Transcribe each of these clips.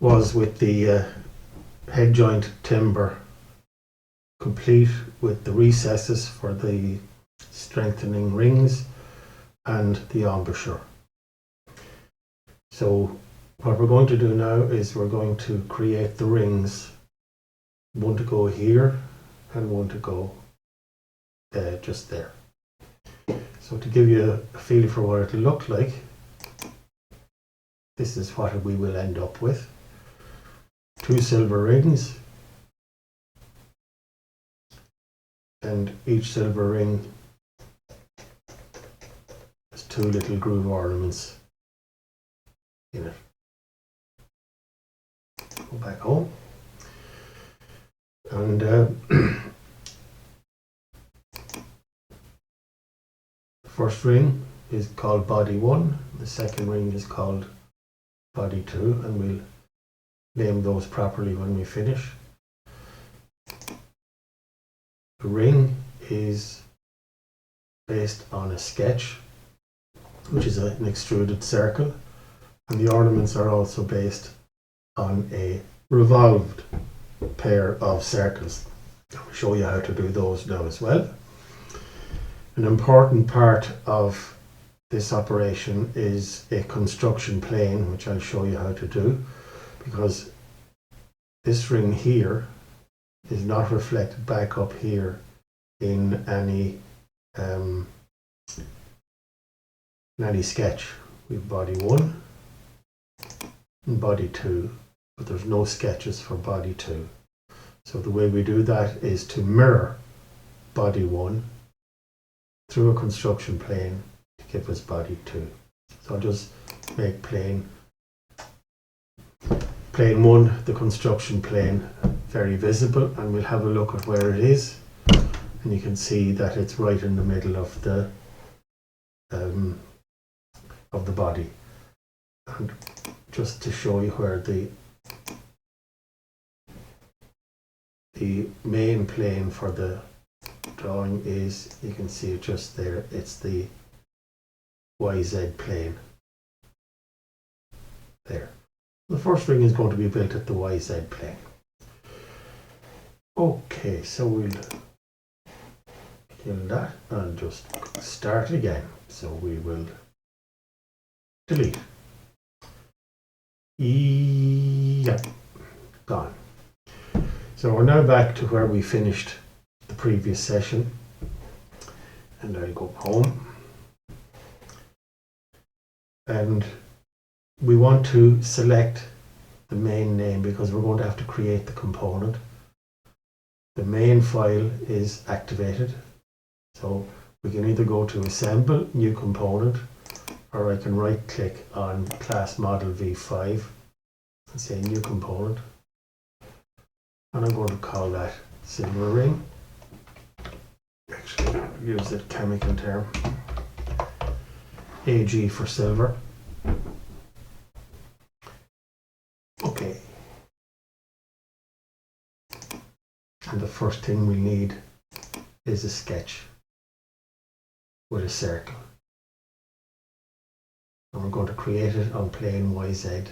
was with the head joint timber, complete with the recesses for the strengthening rings and the embouchure. So what we're going to do now is we're going to create the rings, one to go here and one to go just there. So to give you a feel for what it'll look like, this is what we will end up with. 2 silver rings, and each silver ring has 2 little groove ornaments in it. Go back home, and the first ring is called body 1, the second ring is called body 2, and we'll name those properly when we finish. The ring is based on a sketch, which is an extruded circle, and the ornaments are also based on a revolved pair of circles. I'll show you how to do those now as well. An important part of this operation is a construction plane, which I'll show you how to do, because this ring here is not reflected back up here in any sketch. We have body 1 and body 2, but there's no sketches for body 2. So the way we do that is to mirror body 1 through a construction plane to give us body 2. So I'll just make plane 1, the construction plane, very visible, and we'll have a look at where it is, and you can see that it's right in the middle of the body. And just to show you where the main plane for the drawing is, you can see it just there. It's the YZ plane there. The first ring is going to be built at the YZ plane. Okay, so we'll kill that and just start again. So we will delete. Yeah, gone. So we're now back to where we finished the previous session, and I'll go home, and we want to select the main name because we're going to have to create the component. The main file is activated, so we can either go to assemble new component, or I can right click on class model v5 and say new component, and I'm going to call that silver ring. Actually, I'll use the chemical term AG for silver. Okay, and the first thing we need is a sketch with a circle, and we're going to create it on plane YZ.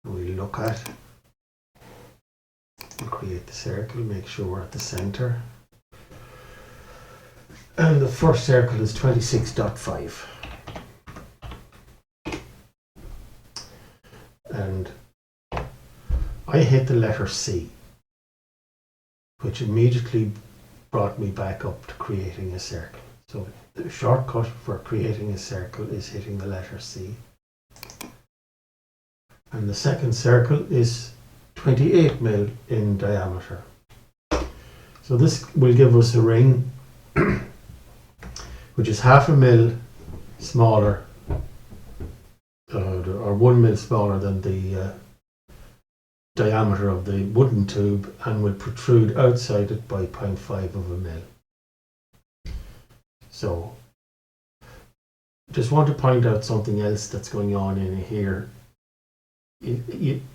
We look at and create the circle, make sure we're at the center, and the first circle is 26.5. And I hit the letter C, which immediately brought me back up to creating a circle. So the shortcut for creating a circle is hitting the letter C. And the second circle is 28 mil in diameter. So this will give us a ring which is 0.5 mil smaller, or 1 mil smaller than the diameter of the wooden tube, and will protrude outside it by 0.5 of a mil. So just want to point out something else that's going on in here.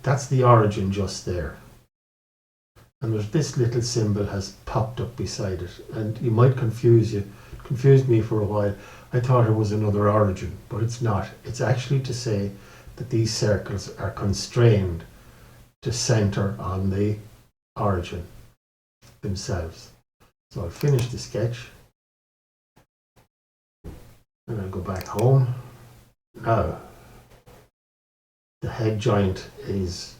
That's the origin just there, and there's this little symbol has popped up beside it, and you might confused me for a while. I thought it was another origin, but it's not. It's actually to say that these circles are constrained to center on the origin themselves. So I'll finish the sketch and I'll go back home. Now, the head joint is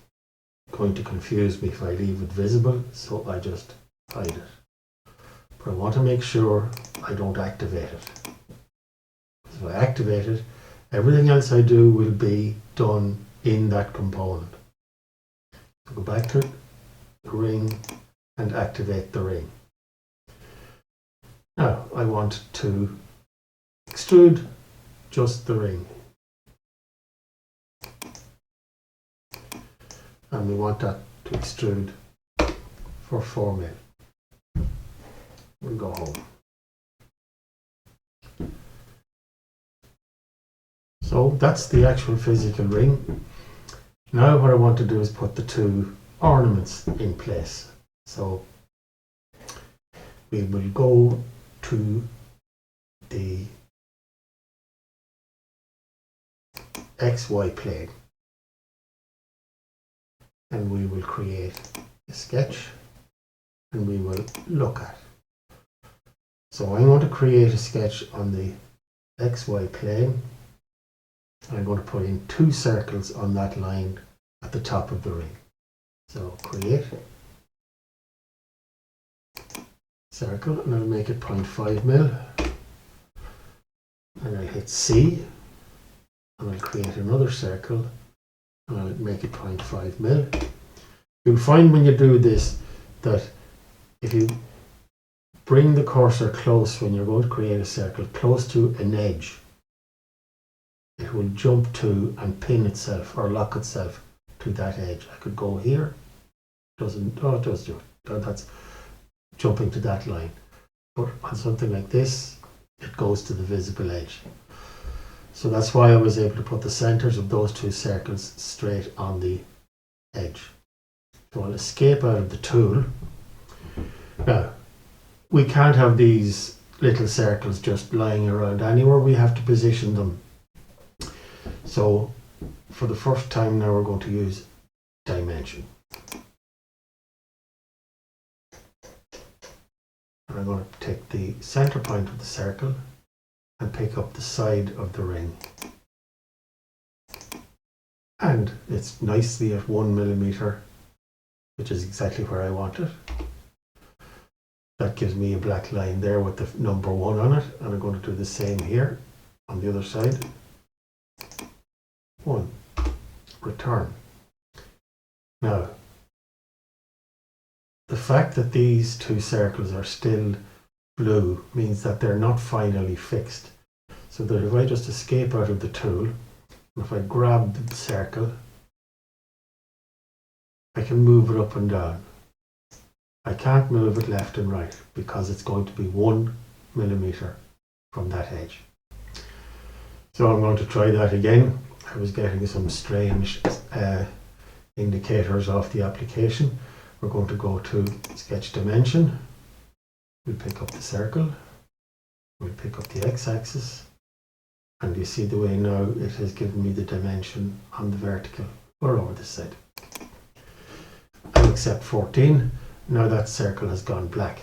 going to confuse me if I leave it visible, so I just hide it. But I want to make sure I don't activate it. If I activate it, everything else I do will be done in that component. So go back to the ring and activate the ring. Now I want to extrude just the ring. And we want that to extrude for 4 mil. We'll go home. So that's the actual physical ring. Now what I want to do is put the two ornaments in place. So we will go to the XY plane and we will create a sketch and we will look at. So I'm going to create a sketch on the XY plane. I'm going to put in 2 circles on that line at the top of the ring. So create circle and I'll make it 0.5 mil. And I'll hit C and I'll create another circle and I'll make it 0.5 mil. You'll find when you do this that if you bring the cursor close when you're going to create a circle, close to an edge, it will jump to and pin itself or lock itself to that edge. I could go here, doesn't, oh it does do it, that's jumping to that line. But on something like this, it goes to the visible edge. So that's why I was able to put the centers of those 2 circles straight on the edge. So I'll escape out of the tool. Now, we can't have these little circles just lying around anywhere. We have to position them. So for the first time now we're going to use dimension. And I'm going to take the center point of the circle and pick up the side of the ring. And it's nicely at 1 millimeter, which is exactly where I want it. That gives me a black line there with the number 1 on it, and I'm going to do the same here on the other side. 1, return. Now, the fact that these 2 circles are still blue means that they're not finally fixed. So that if I just escape out of the tool, if I grab the circle, I can move it up and down. I can't move it left and right because it's going to be 1 millimeter from that edge. So I'm going to try that again. I was getting some strange indicators off the application. We're going to go to sketch dimension. We'll pick up the circle. We'll pick up the x-axis. And you see the way now it has given me the dimension on the vertical or over this side. I'll accept 14. Now that circle has gone black.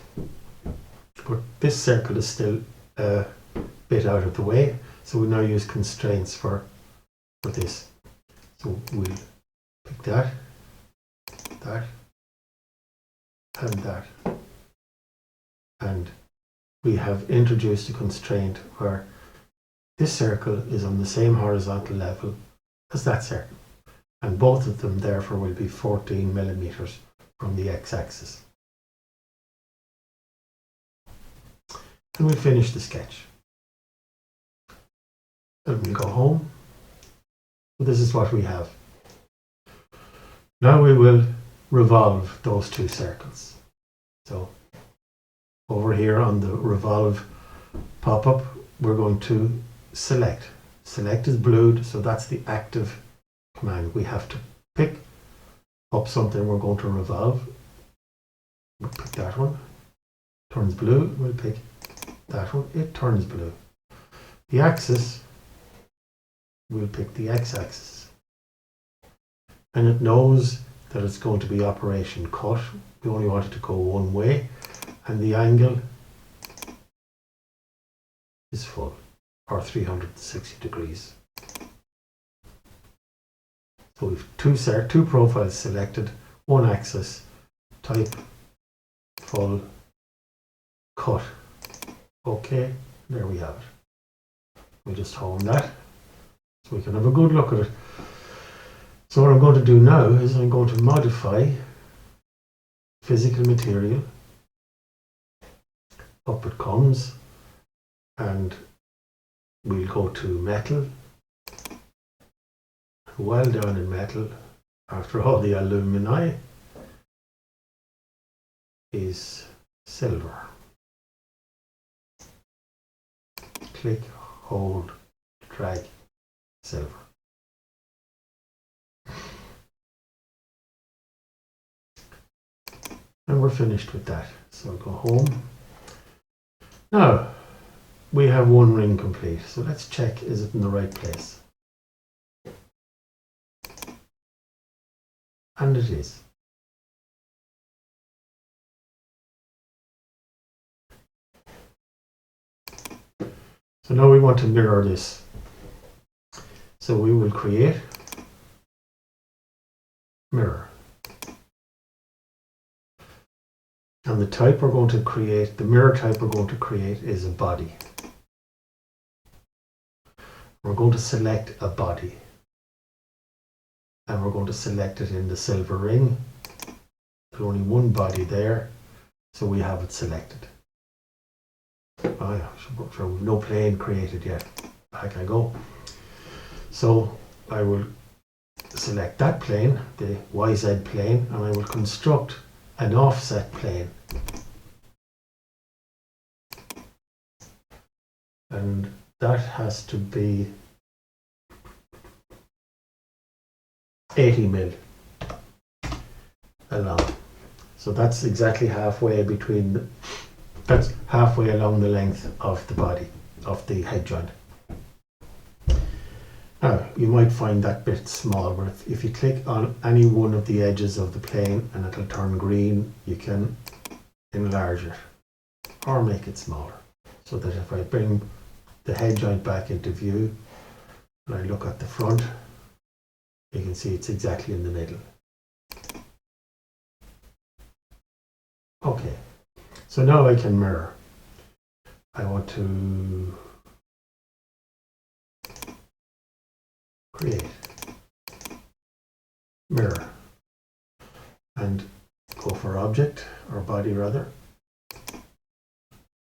But this circle is still a bit out of the way. So we now use constraints for this. So we'll pick that, and that. And we have introduced a constraint where this circle is on the same horizontal level as that circle. And both of them therefore will be 14 millimeters from the x-axis. And we'll finish the sketch. And we'll go home. This is what we have. Now we will revolve those 2 circles. So over here on the revolve pop-up, we're going to select. Select is blued, so that's the active command. We have to pick up something we're going to revolve. We'll pick that one. Turns blue. We'll pick that one. It turns blue. The axis, we'll pick the x-axis. And it knows that it's going to be operation cut. We only want it to go one way. And the angle is full, or 360 degrees. So we've two profiles selected, one axis, type, full, cut. Okay, there we have it. We just home that so we can have a good look at it. So what I'm going to do now is I'm going to modify physical material. Up it comes, and we'll go to metal. Well down in metal, after all the alumini, is silver. Click, hold, drag, silver. And we're finished with that. So I'll go home. Now, we have one ring complete. So let's check, is it in the right place? And it is. So now we want to mirror this. So we will create mirror. And the type we're going to create, the mirror type we're going to create is a body. We're going to select a body. And we're going to select it in the silver ring. There's only one body there, so we have it selected. Oh yeah, sure, we've no plane created yet. Back I go. So I will select that plane, the YZ plane, and I will construct an offset plane. And that has to be 80 mil along. So that's exactly halfway between that's halfway along the length of the body, of the head joint. Now, you might find that bit small, but if you click on any one of the edges of the plane and it'll turn green, you can enlarge it or make it smaller. So that if I bring the head joint back into view and I look at the front, you can see it's exactly in the middle. Okay, so now I can mirror. I want to create mirror and go for object, or body rather.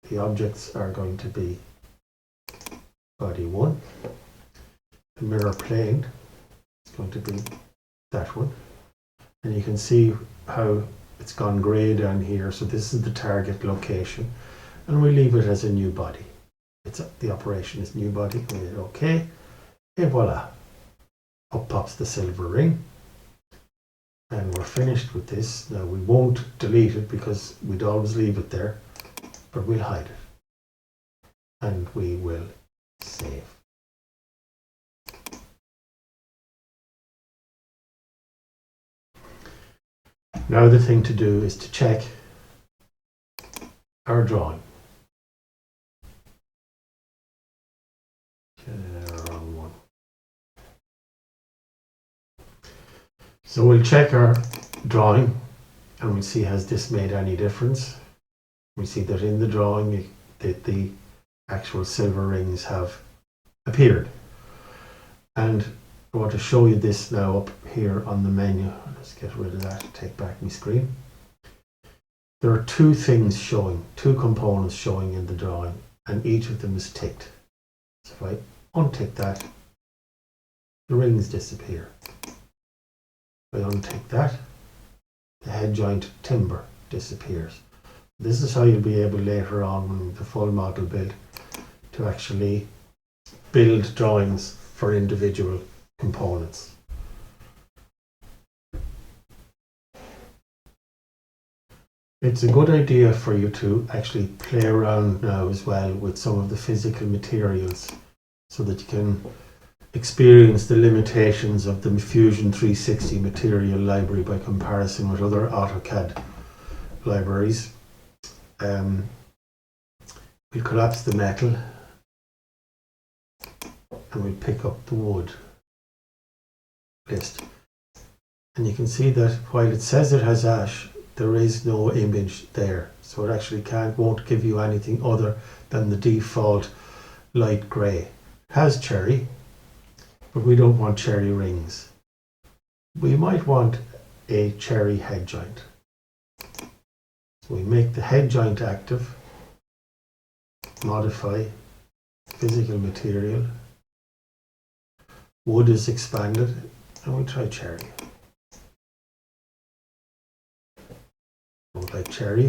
The objects are going to be body 1. The mirror plane is going to be that one. And you can see how it's gone grey down here. So this is the target location. And we leave it as a new body. The operation is new body. We hit OK. Et voila. Up pops the silver ring. And we're finished with this. Now we won't delete it because we'd always leave it there, but we'll hide it. And we will save. Now the thing to do is to check our drawing. Wrong one. So we'll check our drawing and we'll see, has this made any difference? We see that in the drawing that the actual silver rings have appeared. And I want to show you this now up here on the menu. Let's get rid of that, take back my screen. There are two things showing, two components showing in the drawing, and each of them is ticked. So if I untick that, the rings disappear. If I untick that, the head joint timber disappears. This is how you'll be able later on, when the full model build, to actually build drawings for individual components. It's a good idea for you to actually play around now as well with some of the physical materials so that you can experience the limitations of the Fusion 360 material library by comparison with other AutoCAD libraries. We'll collapse the metal and we'll pick up the wood list. And you can see that while it says it has ash, there is no image there. So it actually won't give you anything other than the default light grey. It has cherry, but we don't want cherry rings. We might want a cherry head joint. So we make the head joint active, modify, physical material, wood is expanded, and we'll try cherry. Don't like cherry,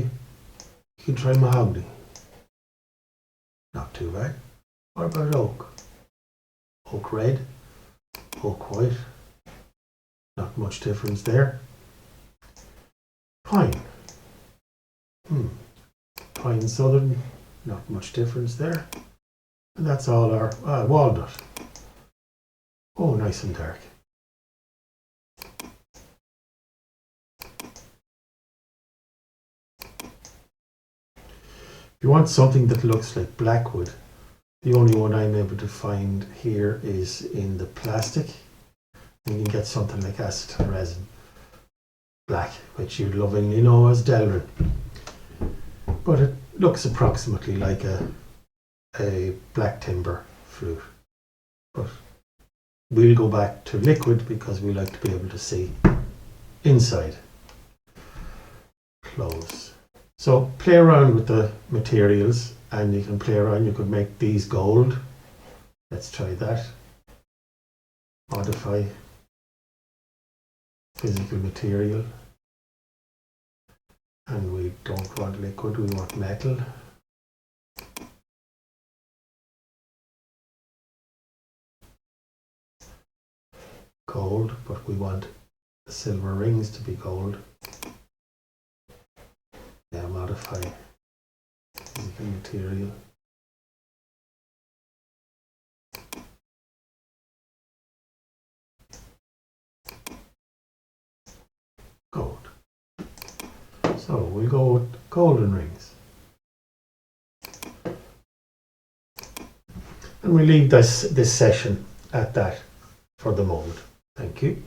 you can try mahogany. Not too bad. What about oak? Oak red, oak white, not much difference there. Pine. Pine southern, not much difference there. And that's all our walnut. Oh, nice and dark. If you want something that looks like blackwood, the only one I'm able to find here is in the plastic. You can get something like acetate resin black, which you lovingly know as Delrin. But it looks approximately like a black timber flute. But we'll go back to liquid because we like to be able to see inside. Close. So play around with the materials and you can play around. You could make these gold. Let's try that. Modify physical material. And we don't want liquid, we want metal. Gold, but we want the silver rings to be gold. Yeah, modify physical material. Gold. So we'll go with golden rings. And we leave this session at that for the moment. Thank you.